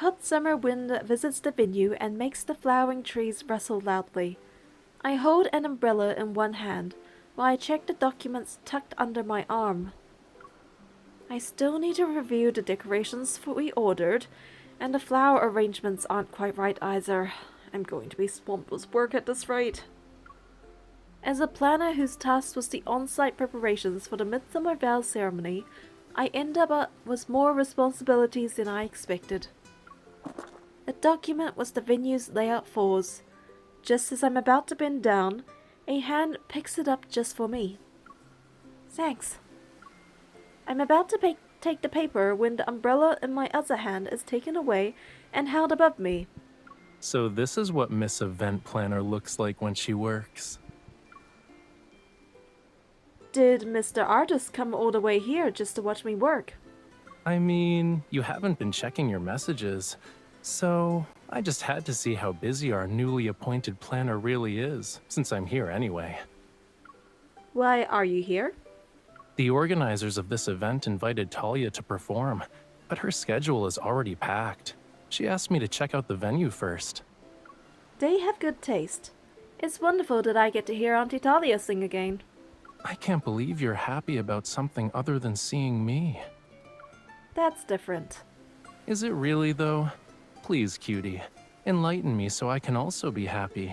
Hot summer wind visits the venue and makes the flowering trees rustle loudly. I hold an umbrella in one hand while I check the documents tucked under my arm. I still need to review the decorations we ordered, and the flower arrangements aren't quite right either. I'm going to be swamped with work at this rate. As a planner whose task was the on-site preparations for the Midsummer Vows ceremony, I end up with more responsibilities than I expected. The document was the venue's layout fours. Just as I'm about to bend down, a hand picks it up just for me. Thanks. I'm about to take the paper when the umbrella in my other hand is taken away and held above me. So this is what Miss Event Planner looks like when she works. Did Mr. Artist come all the way here just to watch me work? I mean, you haven't been checking your messages, so I just had to see how busy our newly appointed planner really is, since I'm here anyway. Why are you here? The organizers of this event invited Talia to perform, but her schedule is already packed. She asked me to check out the venue first. They have good taste. It's wonderful that I get to hear Auntie Talia sing again. I can't believe you're happy about something other than seeing me. That's different. Is it really, though? Please, cutie, enlighten me so I can also be happy.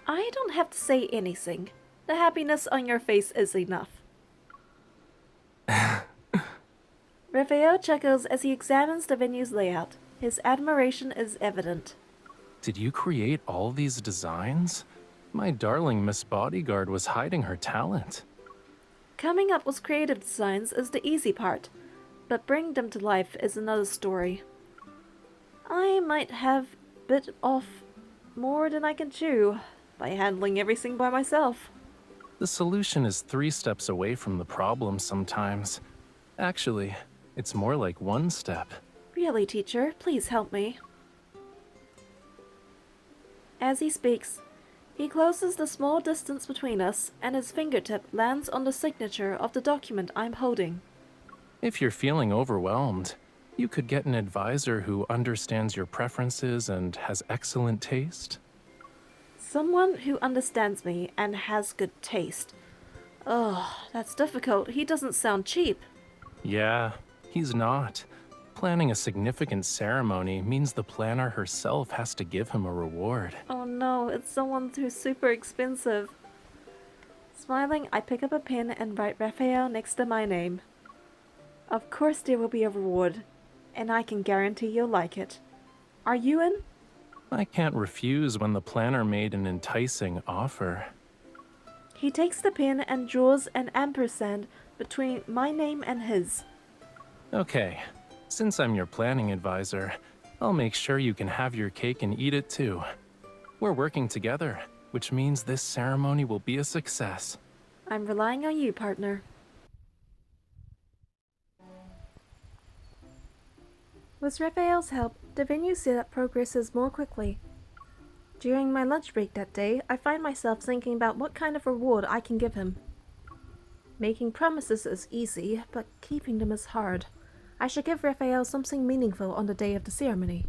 I don't have to say anything. The happiness on your face is enough. Rafayel chuckles as he examines the venue's layout. His admiration is evident. Did you create all these designs? My darling Miss Bodyguard was hiding her talent. Coming up with creative designs is the easy part, but bringing them to life is another story. I might have bit off more than I can chew by handling everything by myself. The solution is 3 steps away from the problem sometimes. Actually, it's more like 1 step. Really, teacher, please help me. As he speaks, he closes the small distance between us, and his fingertip lands on the signature of the document I'm holding. If you're feeling overwhelmed, you could get an advisor who understands your preferences and has excellent taste. Someone who understands me and has good taste. Oh, that's difficult. He doesn't sound cheap. Yeah, he's not. Planning a significant ceremony means the planner herself has to give him a reward. Oh no, it's someone who's super expensive. Smiling, I pick up a pen and write Rafayel next to my name. Of course there will be a reward, and I can guarantee you'll like it. Are you in? I can't refuse when the planner made an enticing offer. He takes the pen and draws an ampersand between my name and his. Okay, since I'm your planning advisor, I'll make sure you can have your cake and eat it too. We're working together, which means this ceremony will be a success. I'm relying on you, partner. With Rafayel's help, the venue setup progresses more quickly. During my lunch break that day, I find myself thinking about what kind of reward I can give him. Making promises is easy, but keeping them is hard. I should give Rafayel something meaningful on the day of the ceremony.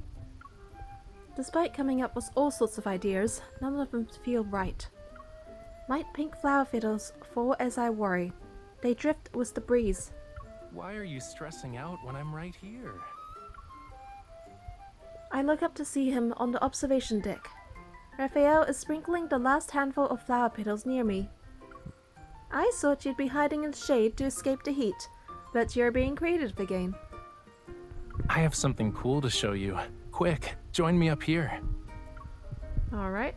Despite coming up with all sorts of ideas, none of them feel right. Light pink flower petals fall as I worry. They drift with the breeze. Why are you stressing out when I'm right here? I look up to see him on the observation deck. Rafayel is sprinkling the last handful of flower petals near me. I thought you'd be hiding in the shade to escape the heat, but you're being creative again. I have something cool to show you. Quick, join me up here. Alright.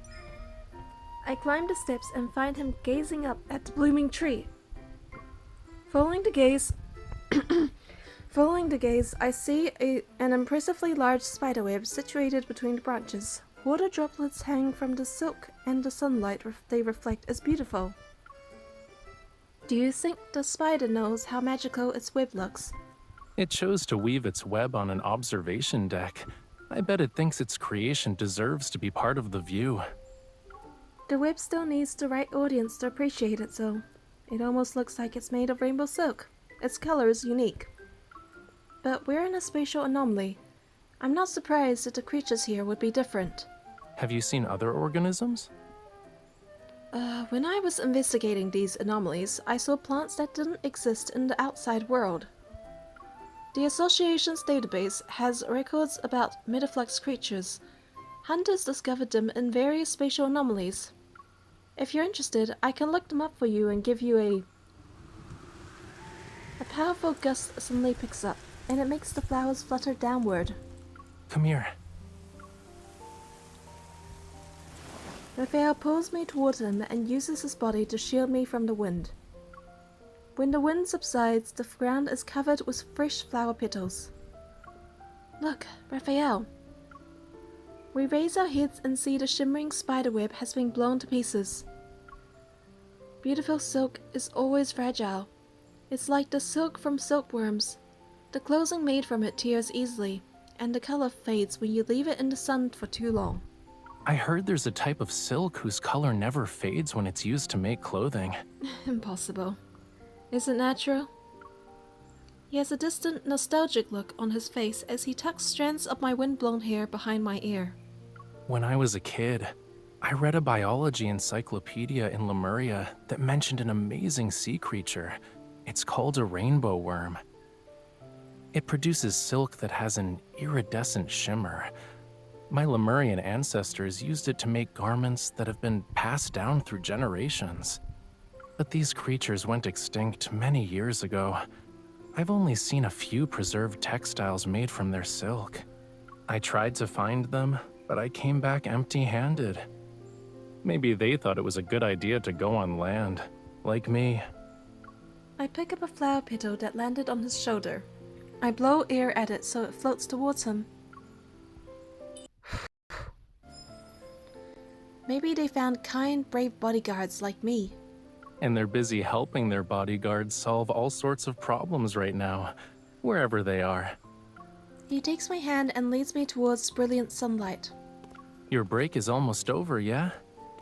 I climb the steps and find him gazing up at the blooming tree. Following the gaze, I see an impressively large spiderweb situated between the branches. Water droplets hang from the silk, and the sunlight they reflect is beautiful. Do you think the spider knows how magical its web looks? It chose to weave its web on an observation deck. I bet it thinks its creation deserves to be part of the view. The web still needs the right audience to appreciate it, though. It almost looks like it's made of rainbow silk. Its color is unique. But we're in a spatial anomaly. I'm not surprised that the creatures here would be different. Have you seen other organisms? When I was investigating these anomalies, I saw plants that didn't exist in the outside world. The Association's database has records about metaflux creatures. Hunters discovered them in various spatial anomalies. If you're interested, I can look them up for you and give you a powerful gust suddenly picks up, and it makes the flowers flutter downward. Come here. Rafayel pulls me toward him and uses his body to shield me from the wind. When the wind subsides, the ground is covered with fresh flower petals. Look, Rafayel. We raise our heads and see the shimmering spiderweb has been blown to pieces. Beautiful silk is always fragile. It's like the silk from silkworms. The clothing made from it tears easily, and the color fades when you leave it in the sun for too long. I heard there's a type of silk whose color never fades when it's used to make clothing. Impossible. Is it natural? He has a distant, nostalgic look on his face as he tucks strands of my wind-blown hair behind my ear. When I was a kid, I read a biology encyclopedia in Lemuria that mentioned an amazing sea creature. It's called a rainbow worm. It produces silk that has an iridescent shimmer. My Lemurian ancestors used it to make garments that have been passed down through generations. But these creatures went extinct many years ago. I've only seen a few preserved textiles made from their silk. I tried to find them, but I came back empty-handed. Maybe they thought it was a good idea to go on land, like me. I pick up a flower petal that landed on his shoulder. I blow air at it so it floats towards him. Maybe they found kind, brave bodyguards like me. And they're busy helping their bodyguards solve all sorts of problems right now, wherever they are. He takes my hand and leads me towards brilliant sunlight. Your break is almost over, yeah?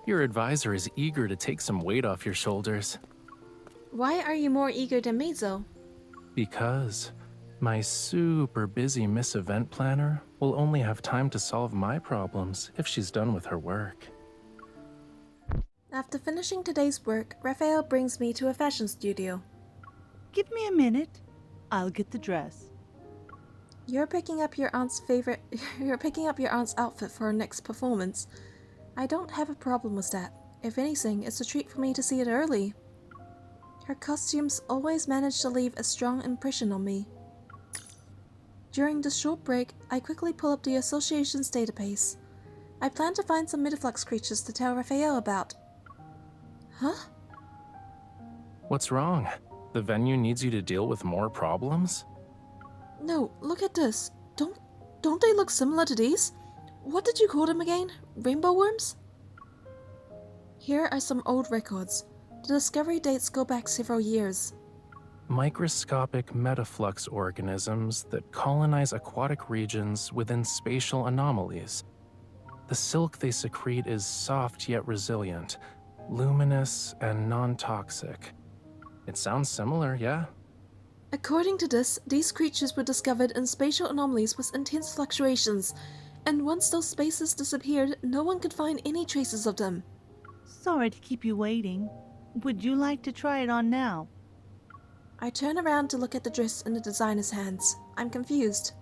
Your advisor is eager to take some weight off your shoulders. Why are you more eager than me, Zoe? Because my super busy Miss Event Planner will only have time to solve my problems if she's done with her work. After finishing today's work, Rafayel brings me to a fashion studio. Give me a minute. I'll get the dress. You're picking up your aunt's outfit for her next performance. I don't have a problem with that. If anything, it's a treat for me to see it early. Her costumes always manage to leave a strong impression on me. During the short break, I quickly pull up the Association's database. I plan to find some metaflux creatures to tell Rafayel about. Huh? What's wrong? The venue needs you to deal with more problems? No, look at this. Don't they look similar to these? What did you call them again? Rainbow worms? Here are some old records. The discovery dates go back several years. Microscopic metaflux organisms that colonize aquatic regions within spatial anomalies. The silk they secrete is soft yet resilient, luminous and non-toxic. It sounds similar, yeah? According to this, these creatures were discovered in spatial anomalies with intense fluctuations, and once those spaces disappeared, no one could find any traces of them. Sorry to keep you waiting. Would you like to try it on now? I turn around to look at the dress in the designer's hands. I'm confused.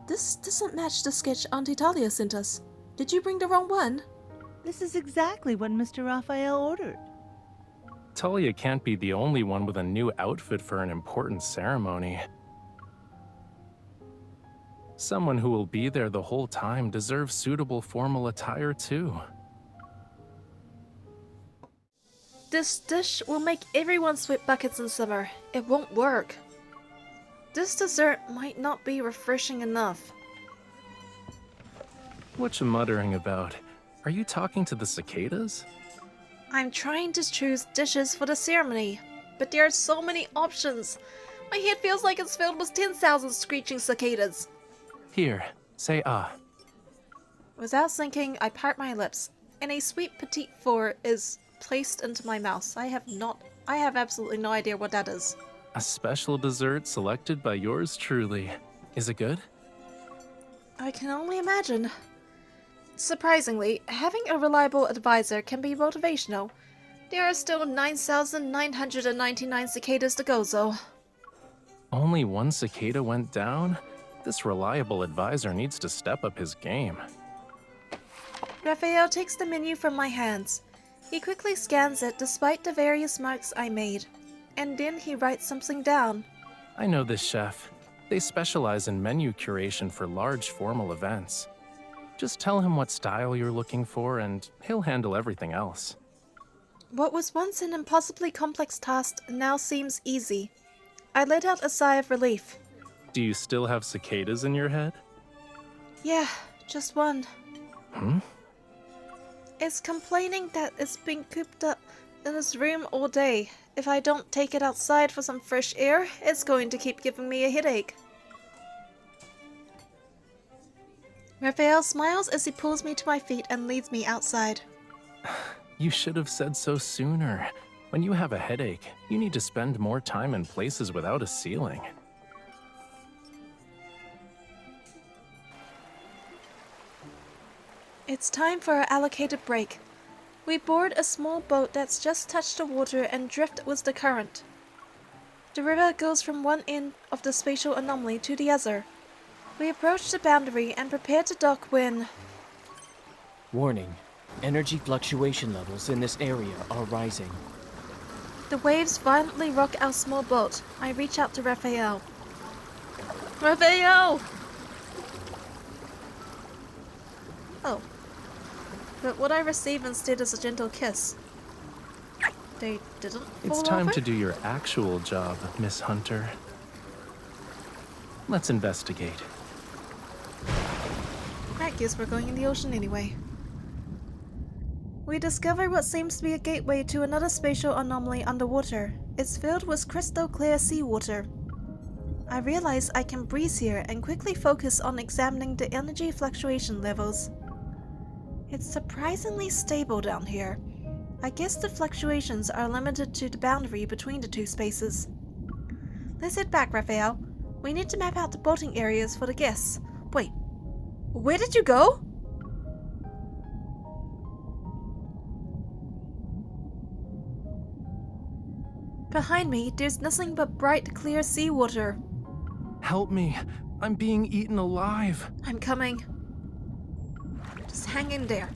This doesn't match the sketch Aunt Italia sent us. Did you bring the wrong one? This is exactly what Mr. Rafayel ordered. Talia can't be the only one with a new outfit for an important ceremony. Someone who will be there the whole time deserves suitable formal attire too. This dish will make everyone sweat buckets in summer. It won't work. This dessert might not be refreshing enough. What you muttering about? Are you talking to the cicadas? I'm trying to choose dishes for the ceremony, but there are so many options. My head feels like it's filled with 10,000 screeching cicadas. Here, say ah. Without thinking, I part my lips, and a sweet petite four is placed into my mouth. I have absolutely no idea what that is. A special dessert selected by yours truly. Is it good? I can only imagine. Surprisingly, having a reliable advisor can be motivational. There are still 9,999 cicadas to go, though. Only one cicada went down? This reliable advisor needs to step up his game. Rafayel takes the menu from my hands. He quickly scans it despite the various marks I made, and then he writes something down. I know this chef. They specialize in menu curation for large formal events. Just tell him what style you're looking for and he'll handle everything else. What was once an impossibly complex task now seems easy. I let out a sigh of relief. Do you still have cicadas in your head? Yeah, just one. Hmm? It's complaining that it's been cooped up in this room all day. If I don't take it outside for some fresh air, it's going to keep giving me a headache. Rafayel smiles as he pulls me to my feet and leads me outside. You should have said so sooner. When you have a headache, you need to spend more time in places without a ceiling. It's time for our allocated break. We board a small boat that's just touched the water and drift with the current. The river goes from one end of the spatial anomaly to the other. We approach the boundary and prepare to dock when... Warning. Energy fluctuation levels in this area are rising. The waves violently rock our small boat. I reach out to Rafayel. Rafayel! Oh. But what I receive instead is a gentle kiss. They didn't fall It's time over? to do your actual job, Miss Hunter. Let's investigate. I guess we're going in the ocean anyway. We discover what seems to be a gateway to another spatial anomaly underwater. It's filled with crystal clear seawater. I realize I can breathe here and quickly focus on examining the energy fluctuation levels. It's surprisingly stable down here. I guess the fluctuations are limited to the boundary between the two spaces. Let's head back, Rafayel. We need to map out the boating areas for the guests. Wait, where did you go? Behind me, there's nothing but bright, clear seawater. Help me! I'm being eaten alive! I'm coming. Just hang in there.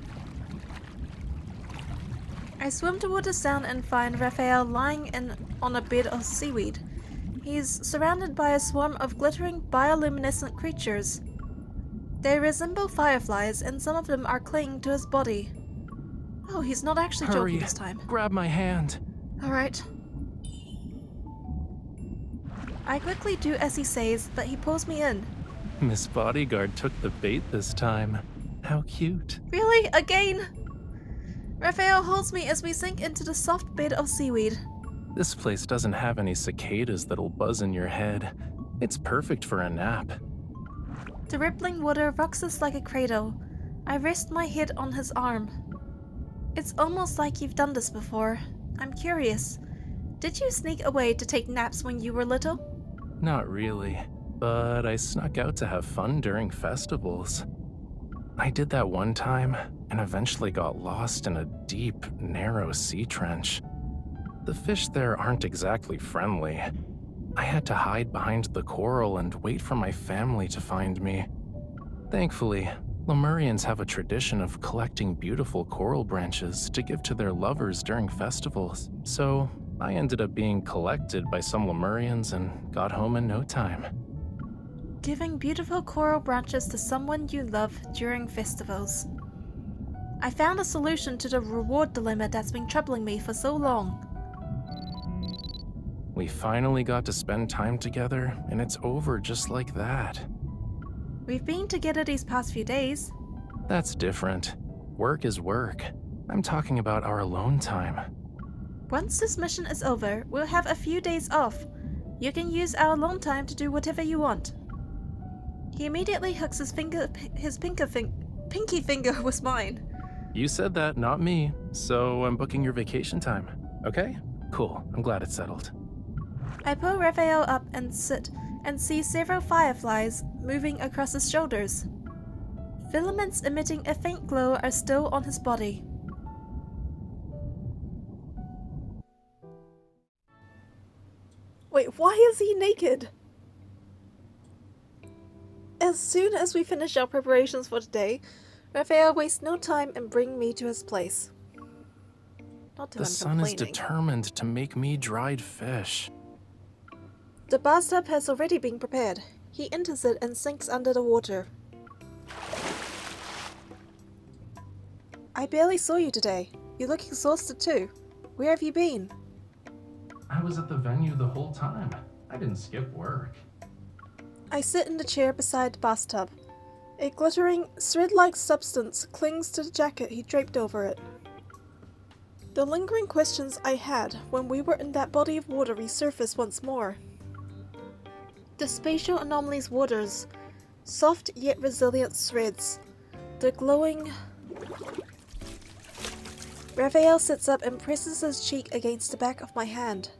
I swim toward the sound and find Rafayel lying on a bed of seaweed. He's surrounded by a swarm of glittering bioluminescent creatures. They resemble fireflies, and some of them are clinging to his body. Oh, he's not actually Hurry! joking this time. Grab my hand! Alright. I quickly do as he says, but he pulls me in. Miss Bodyguard took the bait this time. How cute. Really? Again? Rafayel holds me as we sink into the soft bed of seaweed. This place doesn't have any cicadas that'll buzz in your head. It's perfect for a nap. The rippling water rocks us like a cradle. I rest my head on his arm. It's almost like you've done this before. I'm curious. Did you sneak away to take naps when you were little? Not really, but I snuck out to have fun during festivals. I did that one time and eventually got lost in a deep, narrow sea trench. The fish there aren't exactly friendly. I had to hide behind the coral and wait for my family to find me. Thankfully, Lemurians have a tradition of collecting beautiful coral branches to give to their lovers during festivals, so I ended up being collected by some Lemurians and got home in no time. Giving beautiful coral branches to someone you love during festivals. I found a solution to the reward dilemma that's been troubling me for so long. We finally got to spend time together, and it's over just like that. We've been together these past few days. That's different. Work is work. I'm talking about our alone time. Once this mission is over, we'll have a few days off. You can use our alone time to do whatever you want. He immediately hooks his pinky finger with mine. You said that, not me, so I'm booking your vacation time, okay? Cool, I'm glad it's settled. I pull Rafayel up and sit and see several fireflies moving across his shoulders. Filaments emitting a faint glow are still on his body. Wait, why is he naked? As soon as we finish our preparations for today, Rafayel wastes no time in bringing me to his place. Not that The I'm sun is complaining. determined to make me dried fish. The bathtub has already been prepared. He enters it and sinks under the water. I barely saw you today. You look exhausted too. Where have you been? I was at the venue the whole time. I didn't skip work. I sit in the chair beside the bathtub. A glittering, thread-like substance clings to the jacket he draped over it. The lingering questions I had when we were in that body of water resurface once more. The spatial anomaly's waters, soft yet resilient threads, the glowing... Rafayel sits up and presses his cheek against the back of my hand.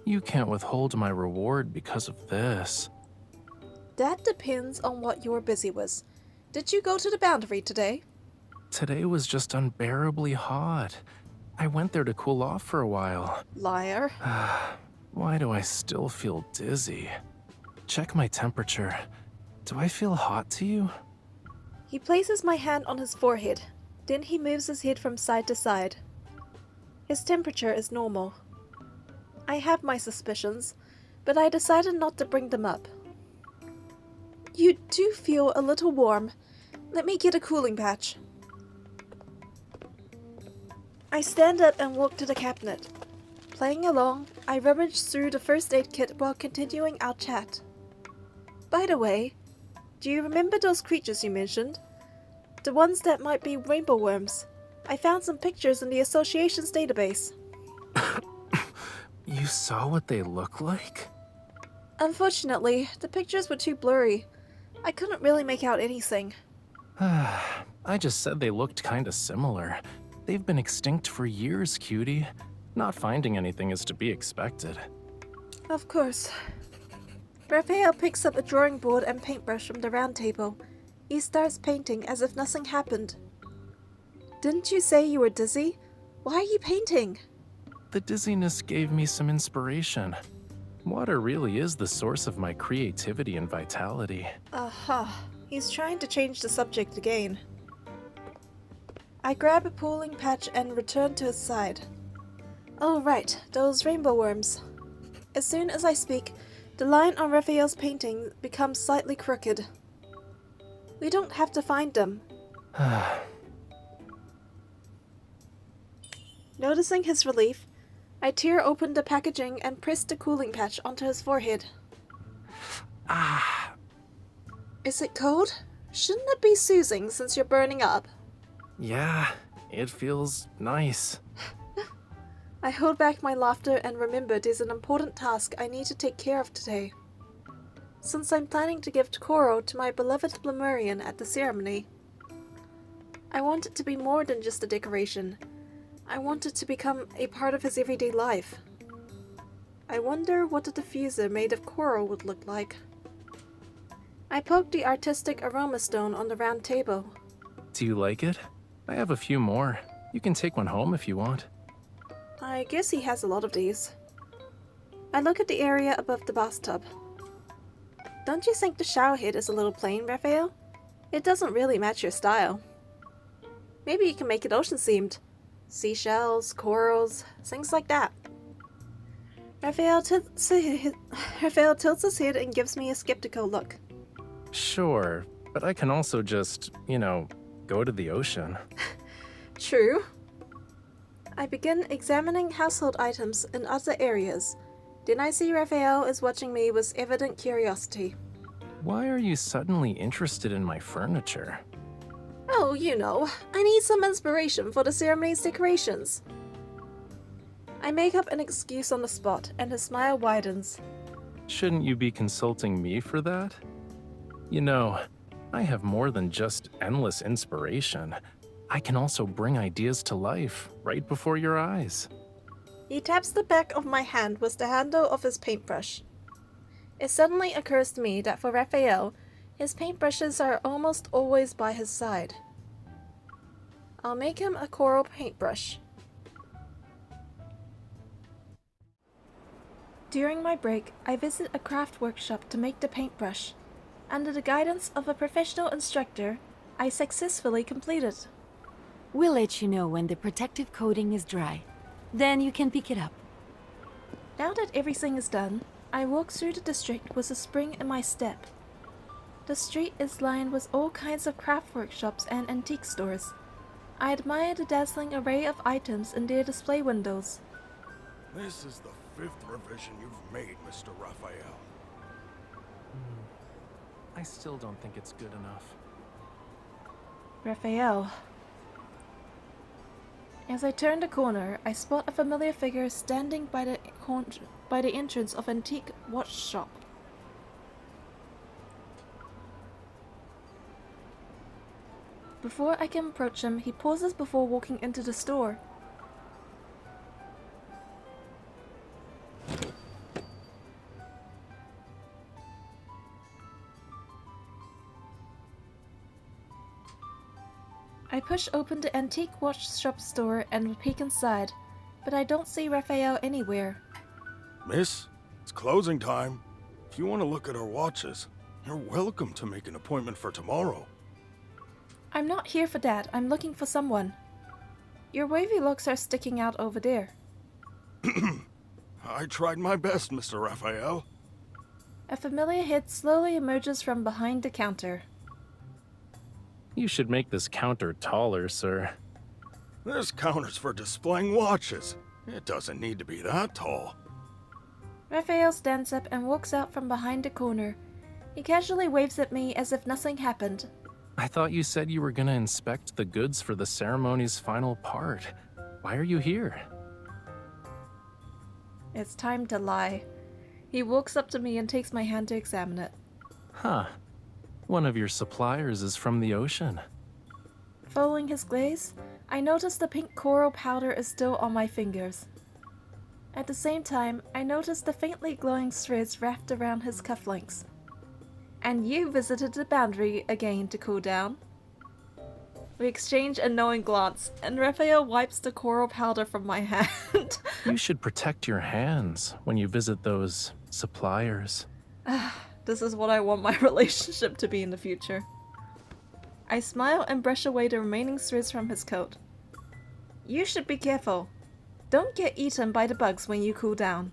You can't withhold my reward because of this. That depends on what you're busy with. Did you go to the boundary today? Today was just unbearably hot. I went there to cool off for a while. Liar. Why do I still feel dizzy? Check my temperature. Do I feel hot to you? He places my hand on his forehead. Then he moves his head from side to side. His temperature is normal. I have my suspicions, but I decided not to bring them up. You do feel a little warm. Let me get a cooling patch. I stand up and walk to the cabinet. Playing along, I rummage through the first aid kit while continuing our chat. By the way, do you remember those creatures you mentioned? The ones that might be rainbow worms. I found some pictures in the association's database. You saw what they look like? Unfortunately, the pictures were too blurry. I couldn't really make out anything. I just said they looked kinda similar. They've been extinct for years, cutie. Not finding anything is to be expected. Of course. Rafayel picks up a drawing board and paintbrush from the round table. He starts painting as if nothing happened. Didn't you say you were dizzy? Why are you painting? The dizziness gave me some inspiration. Water really is the source of my creativity and vitality. He's trying to change the subject again. I grab a pooling patch and return to his side. Oh right, those rainbow worms. As soon as I speak, the line on Rafayel's painting becomes slightly crooked. We don't have to find them. Noticing his relief, I tear open the packaging and press the cooling patch onto his forehead. Is it cold? Shouldn't it be soothing since you're burning up? Yeah, it feels nice. I hold back my laughter and remember there's an important task I need to take care of today. Since I'm planning to give Koro to my beloved Lemurian at the ceremony, I want it to be more than just a decoration. I want it to become a part of his everyday life. I wonder what a diffuser made of coral would look like. I poke the artistic aroma stone on the round table. Do you like it? I have a few more. You can take one home if you want. I guess he has a lot of these. I look at the area above the bathtub. Don't you think the shower head is a little plain, Rafayel? It doesn't really match your style. Maybe you can make it ocean-themed. Seashells, corals, things like that. Rafayel tilts his head and gives me a skeptical look. Sure, but I can also just, go to the ocean. True. I begin examining household items in other areas. Then I see Rafayel is watching me with evident curiosity. Why are you suddenly interested in my furniture? Oh, I need some inspiration for the ceremony's decorations. I make up an excuse on the spot, and his smile widens. Shouldn't you be consulting me for that? I have more than just endless inspiration. I can also bring ideas to life right before your eyes. He taps the back of my hand with the handle of his paintbrush. It suddenly occurs to me that for Rafayel, His paintbrushes are almost always by his side. I'll make him a coral paintbrush. During my break, I visit a craft workshop to make the paintbrush. Under the guidance of a professional instructor, I successfully complete it. We'll let you know when the protective coating is dry. Then you can pick it up. Now that everything is done, I walk through the district with a spring in my step. The street is lined with all kinds of craft workshops and antique stores. I admire the dazzling array of items in their display windows. This is the 5th revision you've made, Mr. Rafayel. I still don't think it's good enough. Rafayel. As I turn the corner, I spot a familiar figure standing by the entrance of an antique watch shop. Before I can approach him, he pauses before walking into the store. I push open the antique watch shop door and peek inside, but I don't see Rafayel anywhere. Miss, it's closing time. If you want to look at our watches, you're welcome to make an appointment for tomorrow. I'm not here for that. I'm looking for someone. Your wavy locks are sticking out over there. I tried my best, Mr. Rafayel. A familiar head slowly emerges from behind the counter. You should make this counter taller, sir. This counter's for displaying watches. It doesn't need to be that tall. Rafayel stands up and walks out from behind the corner. He casually waves at me as if nothing happened. I thought you said you were gonna inspect the goods for the ceremony's final part. Why are you here? It's time to lie. He walks up to me and takes my hand to examine it. Huh. One of your suppliers is from the ocean. Following his gaze, I notice the pink coral powder is still on my fingers. At the same time, I notice the faintly glowing threads wrapped around his cufflinks. And you visited the boundary again to cool down. We exchange a knowing glance, and Rafayel wipes the coral powder from my hand. You should protect your hands when you visit those suppliers. This is what I want my relationship to be in the future. I smile and brush away the remaining threads from his coat. You should be careful. Don't get eaten by the bugs when you cool down.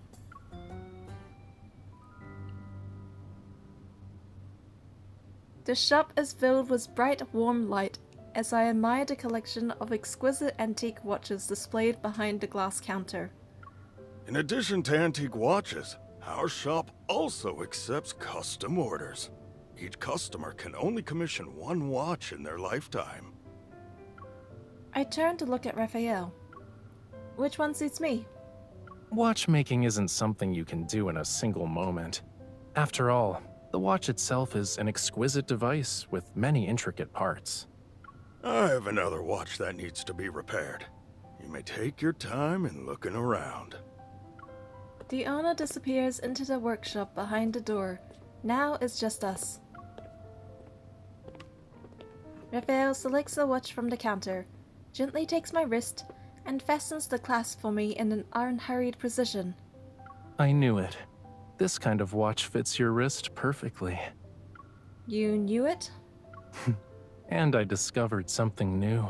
The shop is filled with bright, warm light as I admire the collection of exquisite antique watches displayed behind the glass counter. In addition to antique watches, our shop also accepts custom orders. Each customer can only commission one watch in their lifetime. I turn to look at Rafayel. Which one suits me? Watchmaking isn't something you can do in a single moment. After all, the watch itself is an exquisite device with many intricate parts. I have another watch that needs to be repaired. You may take your time in looking around. The owner disappears into the workshop behind the door. Now it's just us. Rafayel selects a watch from the counter, gently takes my wrist, and fastens the clasp for me in an unhurried precision. I knew it. This kind of watch fits your wrist perfectly. You knew it? And I discovered something new.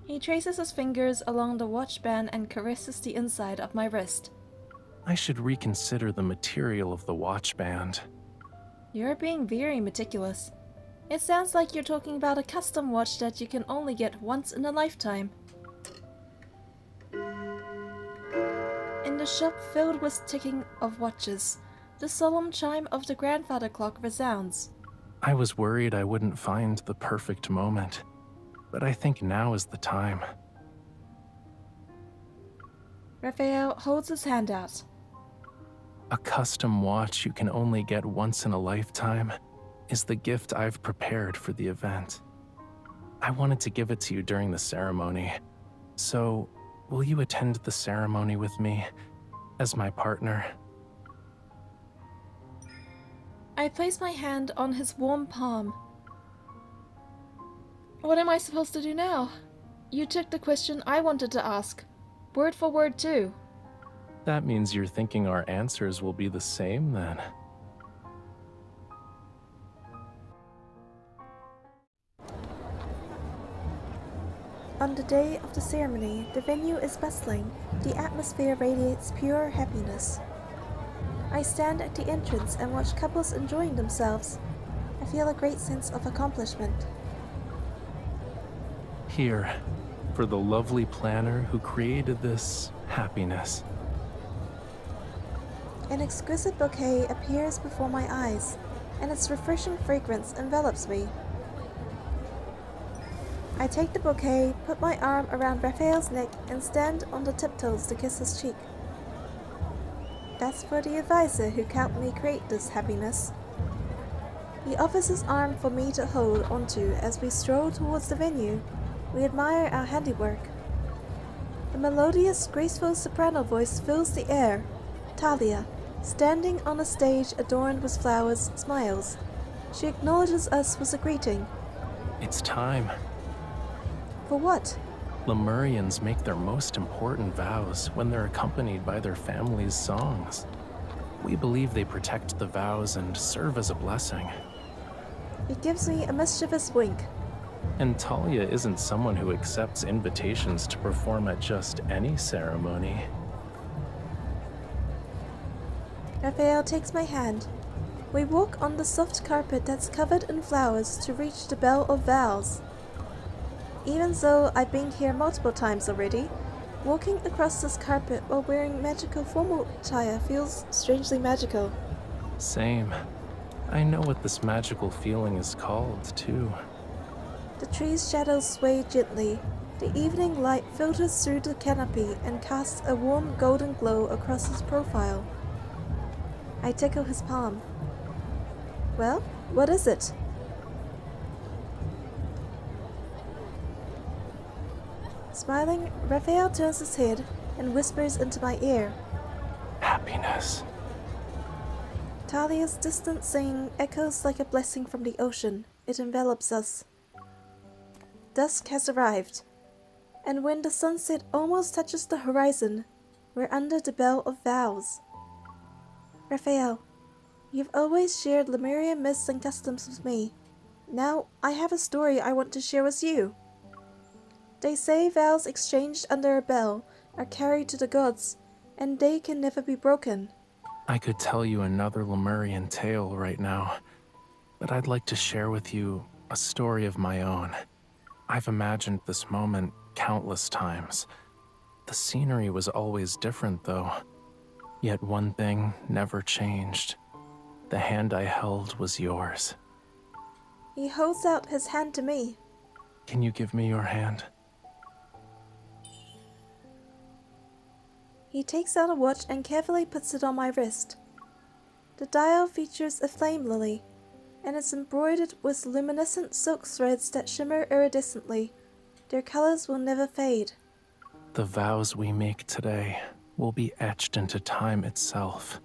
He traces his fingers along the watch band and caresses the inside of my wrist. I should reconsider the material of the watch band. You're being very meticulous. It sounds like you're talking about a custom watch that you can only get once in a lifetime. In the shop filled with ticking of watches, the solemn chime of the grandfather clock resounds. I was worried I wouldn't find the perfect moment, but I think now is the time. Rafayel holds his hand out. A custom watch you can only get once in a lifetime is the gift I've prepared for the event. I wanted to give it to you during the ceremony, so will you attend the ceremony with me as my partner? I I place my hand on his warm palm. What am I supposed to do now? You took the question I wanted to ask. Word for word, too. That means you're thinking our answers will be the same, then. On the day of the ceremony, the venue is bustling. The atmosphere radiates pure happiness. I stand at the entrance and watch couples enjoying themselves. I feel a great sense of accomplishment. Here, for the lovely planner who created this happiness. An exquisite bouquet appears before my eyes, and its refreshing fragrance envelops me. I take the bouquet, put my arm around Rafayel's neck, and stand on the tiptoes to kiss his cheek. That's for the advisor who helped me create this happiness. He offers his arm for me to hold onto as we stroll towards the venue. We admire our handiwork. A melodious, graceful soprano voice fills the air. Talia, standing on a stage adorned with flowers, smiles. She acknowledges us with a greeting. It's time. For what? Lemurians make their most important vows when they're accompanied by their family's songs. We believe they protect the vows and serve as a blessing. He gives me a mischievous wink. And Talia isn't someone who accepts invitations to perform at just any ceremony. Rafayel takes my hand. We walk on the soft carpet that's covered in flowers to reach the Bell of Vows. Even though I've been here multiple times already, walking across this carpet while wearing magical formal attire feels strangely magical. Same. I know what this magical feeling is called, too. The tree's shadows sway gently. The evening light filters through the canopy and casts a warm golden glow across his profile. I tickle his palm. Well, what is it? Smiling, Rafayel turns his head and whispers into my ear. Happiness. Talia's distant singing echoes like a blessing from the ocean. It envelops us. Dusk has arrived, and when the sunset almost touches the horizon, we're under the Bell of Vows. Rafayel, you've always shared Lemurian myths and customs with me. Now, I have a story I want to share with you. They say vows exchanged under a bell are carried to the gods, and they can never be broken. I could tell you another Lemurian tale right now, but I'd like to share with you a story of my own. I've imagined this moment countless times. The scenery was always different, though. Yet one thing never changed. The hand I held was yours. He holds out his hand to me. Can you give me your hand? He takes out a watch and carefully puts it on my wrist. The dial features a flame lily, and it's embroidered with luminescent silk threads that shimmer iridescently. Their colors will never fade. The vows we make today will be etched into time itself.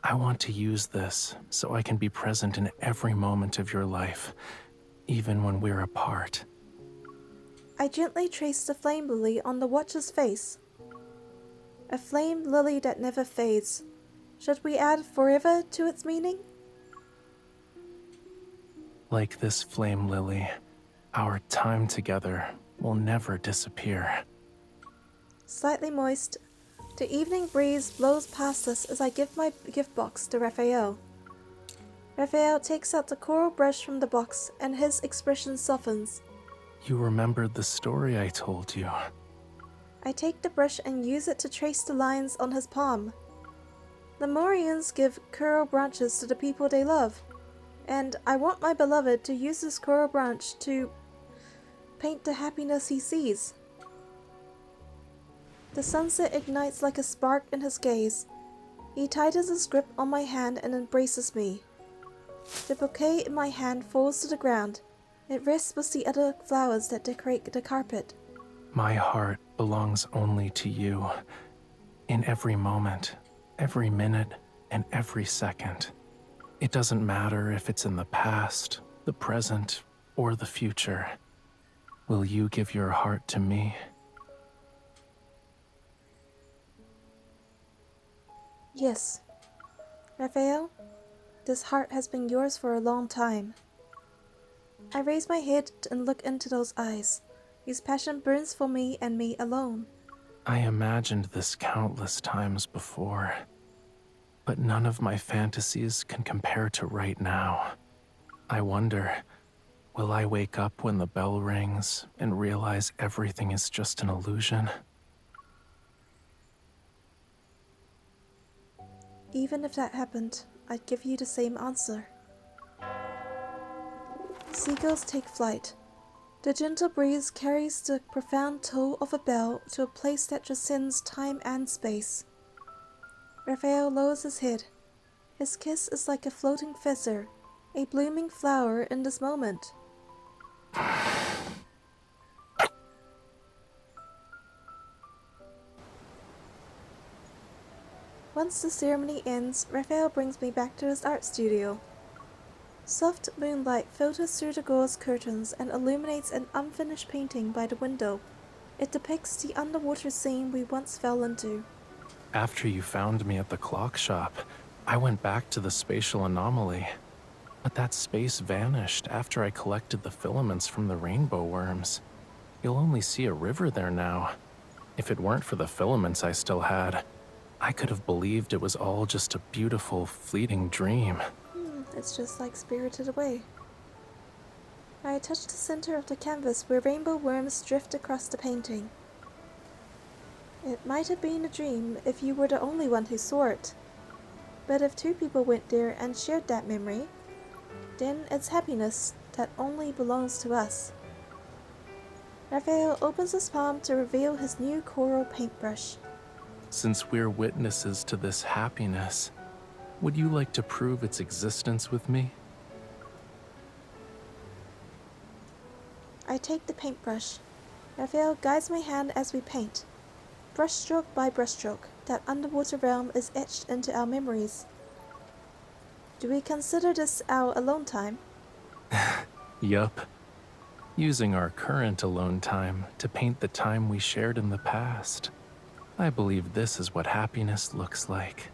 I want to use this so I can be present in every moment of your life, even when we're apart. I gently trace the flame lily on the watch's face. A flame lily that never fades. Should we add forever to its meaning? Like this flame lily, our time together will never disappear. Slightly moist, the evening breeze blows past us as I give my gift box to Rafayel. Rafayel takes out the coral brush from the box and his expression softens. You remembered the story I told you. I take the brush and use it to trace the lines on his palm. Lemurians give coral branches to the people they love, and I want my beloved to use this coral branch to paint the happiness he sees. The sunset ignites like a spark in his gaze. He tightens his grip on my hand and embraces me. The bouquet in my hand falls to the ground. It rests with the other flowers that decorate the carpet. My heart belongs only to you. In every moment, every minute, and every second. It doesn't matter if it's in the past, the present, or the future. Will you give your heart to me? Yes. Raphael, this heart has been yours for a long time. I raise my head and look into those eyes, whose passion burns for me and me alone. I imagined this countless times before, but none of my fantasies can compare to right now. I wonder, will I wake up when the bell rings and realize everything is just an illusion? Even if that happened, I'd give you the same answer. Seagulls take flight. The gentle breeze carries the profound toll of a bell to a place that transcends time and space. Raphael lowers his head. His kiss is like a floating feather, a blooming flower in this moment. Once the ceremony ends, Raphael brings me back to his art studio. Soft moonlight filters through the gauze curtains and illuminates an unfinished painting by the window. It depicts the underwater scene we once fell into. After you found me at the clock shop, I went back to the spatial anomaly. But that space vanished after I collected the filaments from the rainbow worms. You'll only see a river there now. If it weren't for the filaments I still had, I could have believed it was all just a beautiful, fleeting dream. It's just like Spirited Away. I touch the center of the canvas where rainbow worms drift across the painting. It might have been a dream if you were the only one who saw it. But if two people went there and shared that memory, then it's happiness that only belongs to us. Raphael opens his palm to reveal his new coral paintbrush. Since we're witnesses to this happiness, would you like to prove its existence with me? I take the paintbrush. Raphael guides my hand as we paint. Brushstroke by brushstroke, that underwater realm is etched into our memories. Do we consider this our alone time? Yup. Using our current alone time to paint the time we shared in the past. I believe this is what happiness looks like.